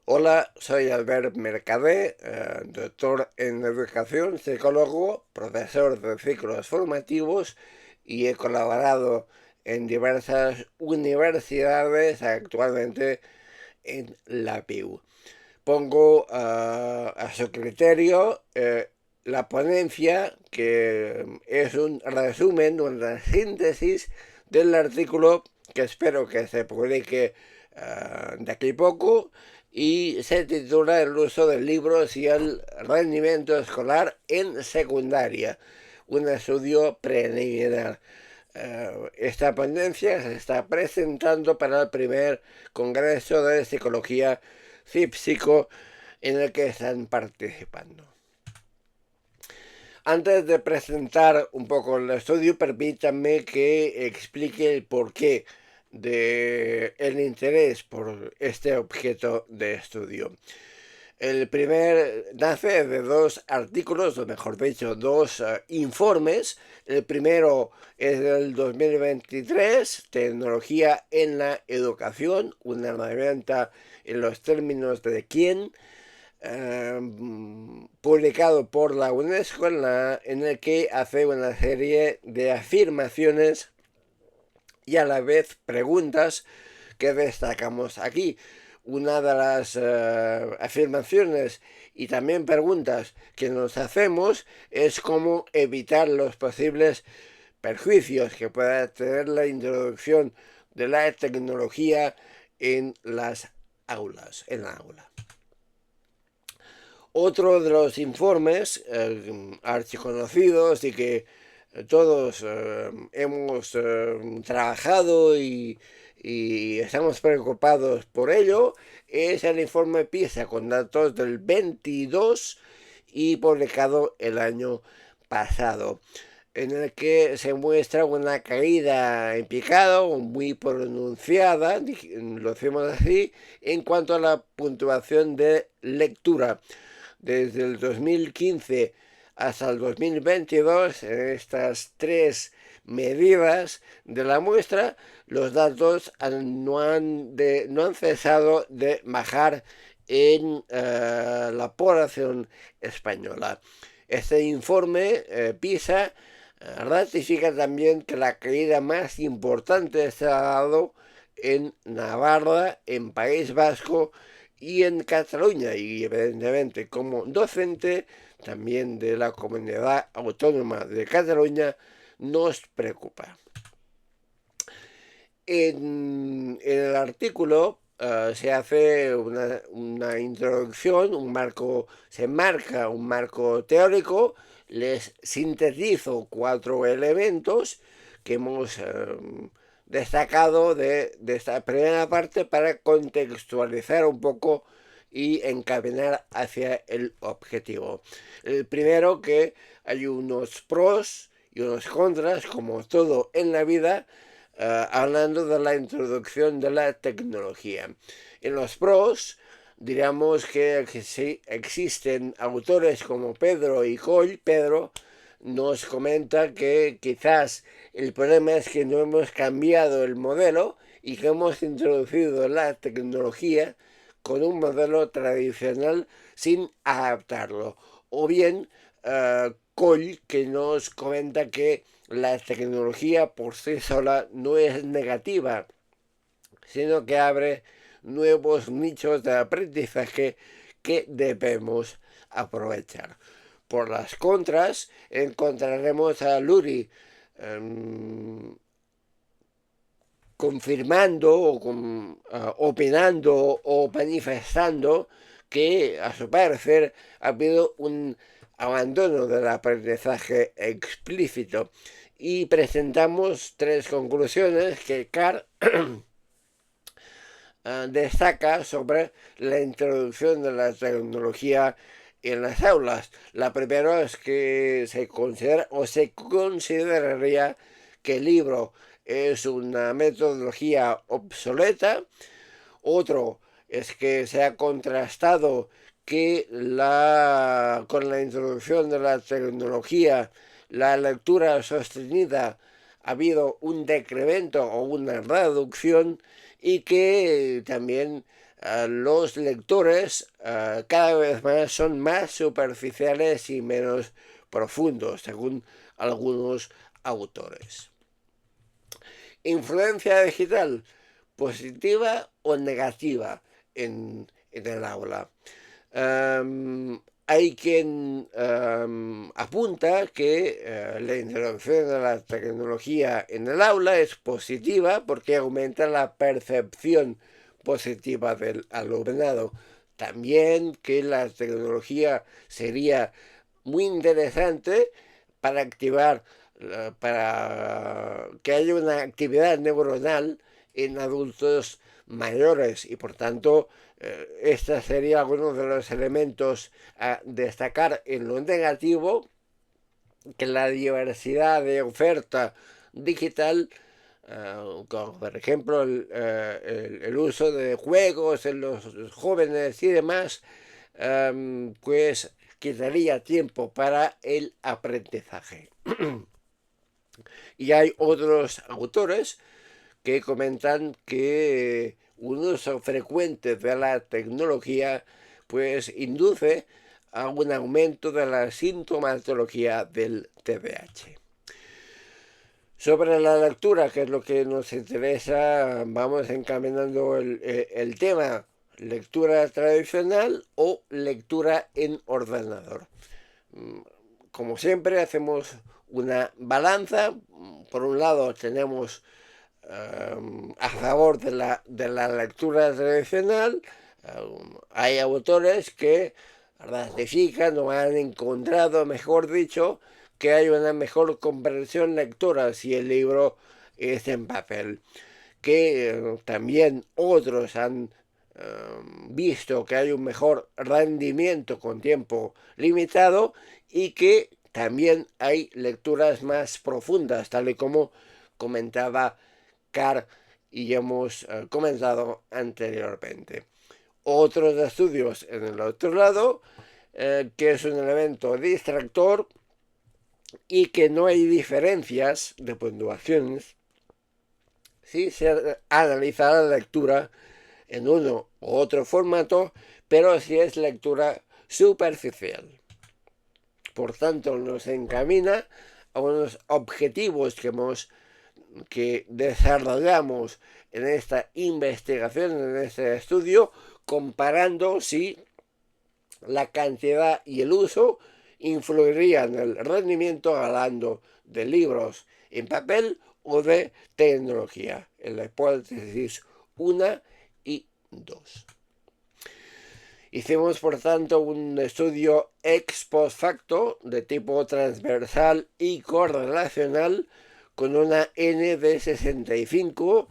Hola, soy Albert Mercadé, doctor en educación, psicólogo, profesor de ciclos formativos y he colaborado en diversas universidades, actualmente en la PIU. Pongo a su criterio la ponencia, que es un resumen, una síntesis del artículo que espero que se publique de aquí a poco, y se titula El uso de libros y el rendimiento escolar en secundaria, un estudio preliminar. Esta ponencia se está presentando para el primer Congreso de Psicología CIPSICO en el que están participando. Antes de presentar un poco el estudio, permítanme que explique el porqué del interés por este objeto de estudio. El primer nace de dos artículos, o mejor dicho, dos informes. El primero es del 2023, Tecnología en la Educación, una herramienta en los términos de quién, publicado por la UNESCO, en el que hace una serie de afirmaciones y a la vez preguntas que destacamos aquí. Una de las afirmaciones y también preguntas que nos hacemos es cómo evitar los posibles perjuicios que pueda tener la introducción de la tecnología en las aulas, en la aula. Otro de los informes archiconocidos y que todos hemos trabajado y estamos preocupados por ello es el informe PISA con datos del 22 y publicado el año pasado, en el que se muestra una caída en picado muy pronunciada, lo decimos así, en cuanto a la puntuación de lectura. Desde el 2015 hasta el 2022, en estas tres medidas de la muestra, los datos no han cesado de bajar en la población española. Este informe PISA ratifica también que la caída más importante se ha dado en Navarra, en País Vasco y en Cataluña, y evidentemente como docente también de la comunidad autónoma de Cataluña nos preocupa. En el artículo se hace una introducción, se marca un marco teórico, les sintetizo cuatro elementos que hemos destacado de esta primera parte para contextualizar un poco y encaminar hacia el objetivo. El primero, que hay unos pros y unos contras, como todo en la vida, hablando de la introducción de la tecnología. En los pros, diríamos que sí, existen autores como Pedro y Coll. Pedro nos comenta que quizás el problema es que no hemos cambiado el modelo y que hemos introducido la tecnología con un modelo tradicional sin adaptarlo. O bien, Coll, que nos comenta que la tecnología por sí sola no es negativa, sino que abre nuevos nichos de aprendizaje que debemos aprovechar. Por las contras encontraremos a Lurie confirmando o opinando o manifestando que a su parecer ha habido un abandono del aprendizaje explícito, y presentamos tres conclusiones que Carr destaca sobre la introducción de la tecnología en las aulas. La primera es que se considera o se consideraría que el libro es una metodología obsoleta. Otro es que se ha contrastado que con la introducción de la tecnología, la lectura sostenida, ha habido un decremento o una reducción, y que también los lectores cada vez más son más superficiales y menos profundos, según algunos autores. Influencia digital, positiva o negativa en el aula. Hay quien apunta que la introducción de la tecnología en el aula es positiva porque aumenta la percepción positiva del alumnado. También que la tecnología sería muy interesante para activar, para que haya una actividad neuronal en adultos mayores y por tanto este sería uno de los elementos a destacar en lo negativo, que la diversidad de oferta digital, como por ejemplo el uso de juegos en los jóvenes y demás, pues quitaría tiempo para el aprendizaje. Y hay otros autores que comentan que un uso frecuente de la tecnología pues induce a un aumento de la sintomatología del TDAH. Sobre la lectura, que es lo que nos interesa, vamos encaminando el tema: lectura tradicional o lectura en ordenador. Como siempre, hacemos una balanza. Por un lado tenemos a favor de la lectura tradicional. Hay autores que ratifican o han encontrado, mejor dicho, que hay una mejor comprensión lectora si el libro es en papel. Que también otros han visto que hay un mejor rendimiento con tiempo limitado y que también hay lecturas más profundas, tal y como comentaba Carr y hemos comentado anteriormente. Otros estudios en el otro lado, que es un elemento distractor y que no hay diferencias de puntuaciones si se analiza la lectura en uno u otro formato, pero si es lectura superficial. Por tanto, nos encamina a unos objetivos que desarrollamos en esta investigación, en este estudio, comparando si la cantidad y el uso influirían en el rendimiento, hablando de libros en papel o de tecnología, en la hipótesis 1 y 2. Hicimos, por tanto, un estudio ex post facto de tipo transversal y correlacional con una N de 65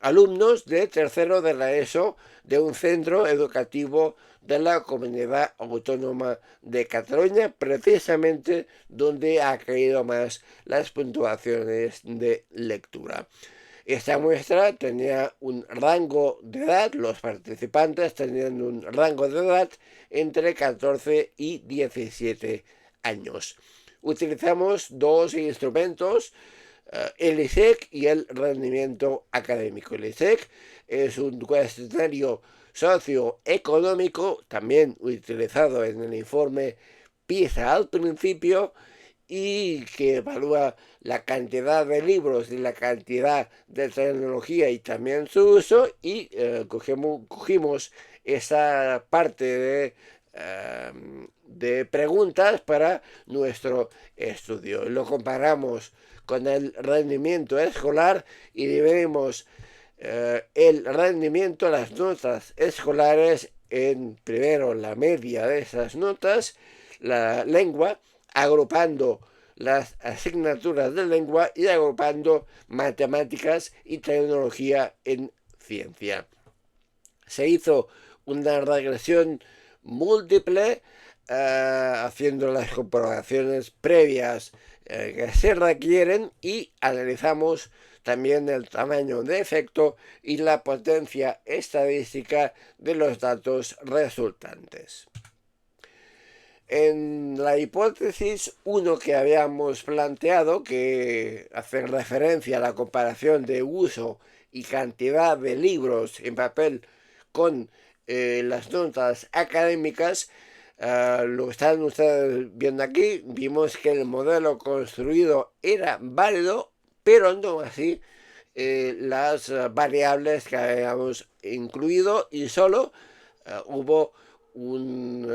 alumnos de tercero de la ESO de un centro educativo de la Comunidad Autónoma de Cataluña, precisamente donde ha caído más las puntuaciones de lectura. Esta muestra tenía un rango de edad, los participantes tenían un rango de edad entre 14 y 17 años. Utilizamos dos instrumentos, el ISEC y el rendimiento académico. El ISEC es un cuestionario socioeconómico, también utilizado en el informe PISA al principio, y que evalúa la cantidad de libros y la cantidad de tecnología y también su uso, y cogimos esa parte de preguntas para nuestro estudio. Lo comparamos con el rendimiento escolar y dividimos el rendimiento, las notas escolares, en primero la media de esas notas, la lengua, agrupando las asignaturas de lengua y agrupando matemáticas y tecnología en ciencia. Se hizo una regresión múltiple, haciendo las comprobaciones previas que se requieren, y analizamos también el tamaño de efecto y la potencia estadística de los datos resultantes. En la hipótesis 1 que habíamos planteado, que hace referencia a la comparación de uso y cantidad de libros en papel con las notas académicas, lo que están ustedes viendo aquí, vimos que el modelo construido era válido, pero no así las variables que habíamos incluido, y solo hubo un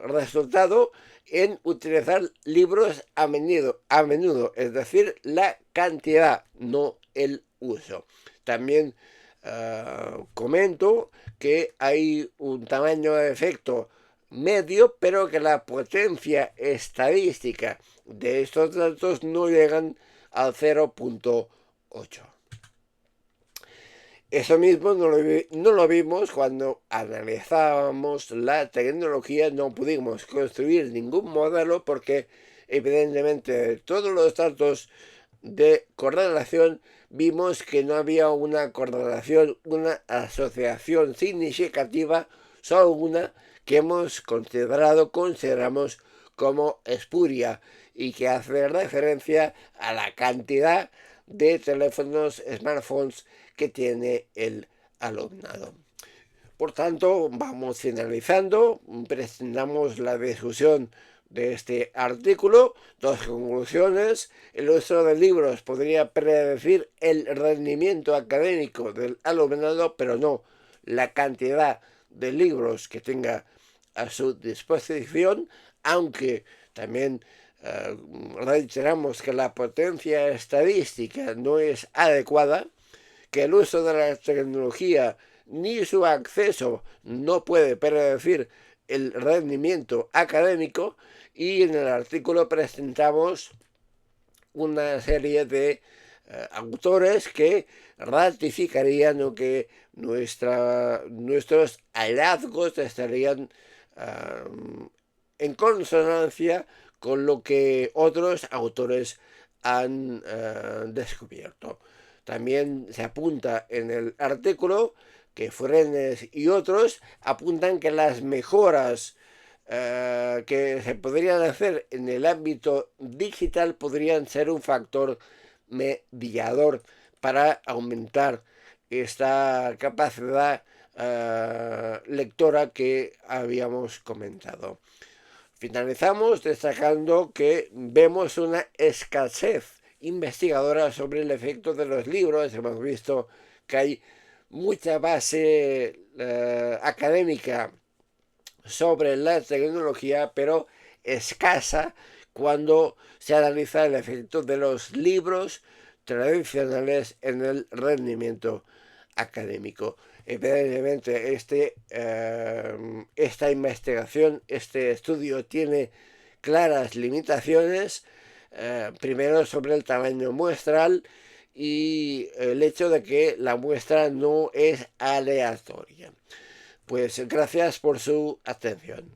resultado en utilizar libros a menudo, es decir, la cantidad, no el uso. También comento que hay un tamaño de efecto medio, pero que la potencia estadística de estos datos no llegan al 0.8. Eso mismo no lo vimos cuando analizábamos la tecnología. No pudimos construir ningún modelo porque evidentemente todos los datos de correlación vimos que no había una correlación, una asociación significativa, solo una que consideramos como espuria y que hace referencia a la cantidad de teléfonos, smartphones que tiene el alumnado. Por tanto, vamos finalizando, presentamos la discusión de este artículo. Dos conclusiones: el uso de libros podría predecir el rendimiento académico del alumnado, pero no la cantidad de libros que tenga a su disposición, aunque también reiteramos que la potencia estadística no es adecuada, que el uso de la tecnología ni su acceso no puede predecir el rendimiento académico, y en el artículo presentamos una serie de autores que ratificarían o que nuestros hallazgos estarían en consonancia con lo que otros autores han descubierto. También se apunta en el artículo que Frenes y otros apuntan que las mejoras que se podrían hacer en el ámbito digital podrían ser un factor mediador para aumentar esta capacidad lectora que habíamos comentado. Finalizamos destacando que vemos una escasez investigadora sobre el efecto de los libros. Hemos visto que hay mucha base académica sobre la tecnología, pero escasa cuando se analiza el efecto de los libros tradicionales en el rendimiento académico. Evidentemente esta investigación, este estudio tiene claras limitaciones, primero sobre el tamaño muestral y el hecho de que la muestra no es aleatoria. Pues gracias por su atención.